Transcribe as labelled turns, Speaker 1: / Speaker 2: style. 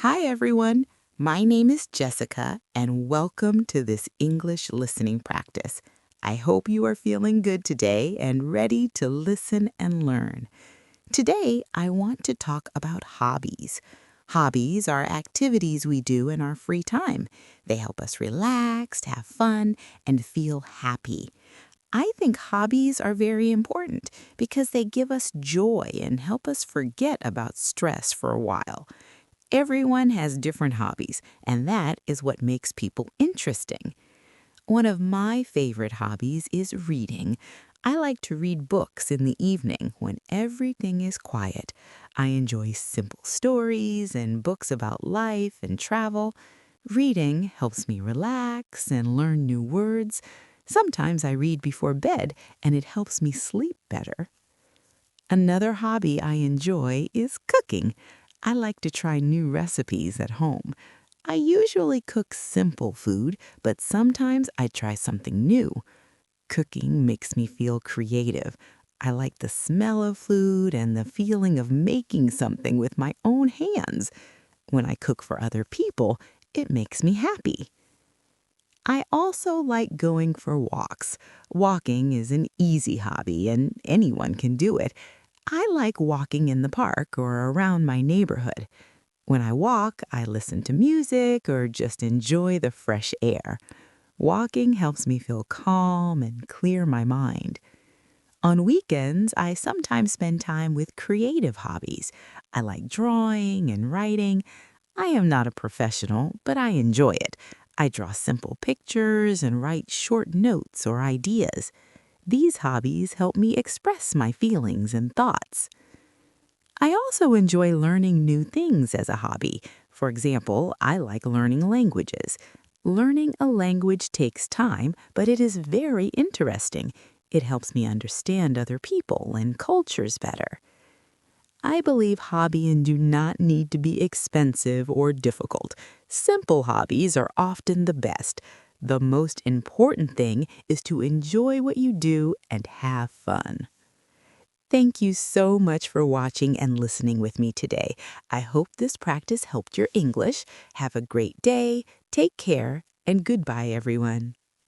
Speaker 1: Hi, everyone. My name is Jessica, and welcome to this English listening practice. I hope you are feeling good today and ready to listen and learn. Today, I want to talk about hobbies. Hobbies are activities we do in our free time. They help us relax, have fun, and feel happy. I think hobbies are very important because they give us joy and help us forget about stress for a while. Everyone has different hobbies, and that is what makes people interesting. One of my favorite hobbies is reading. I like to read books in the evening when everything is quiet. I enjoy simple stories and books about life and travel. Reading helps me relax and learn new words. Sometimes I read before bed, and it helps me sleep better. Another hobby I enjoy is cooking. I like to try new recipes at home. I usually cook simple food, but sometimes I try something new. Cooking makes me feel creative. I like the smell of food and the feeling of making something with my own hands. When I cook for other people, it makes me happy. I also like going for walks. Walking is an easy hobby and anyone can do it. I like walking in the park or around my neighborhood. When I walk, I listen to music or just enjoy the fresh air. Walking helps me feel calm and clear my mind. On weekends, I sometimes spend time with creative hobbies. I like drawing and writing. I am not a professional, but I enjoy it. I draw simple pictures and write short notes or ideas. These hobbies help me express my feelings and thoughts. I also enjoy learning new things as a hobby. For example, I like learning languages. Learning a language takes time, but it is very interesting. It helps me understand other people and cultures better. I believe hobbies do not need to be expensive or difficult. Simple hobbies are often the best. The most important thing is to enjoy what you do and have fun. Thank you so much for watching and listening with me today. I hope this practice helped your English. Have a great day, take care, and goodbye, everyone.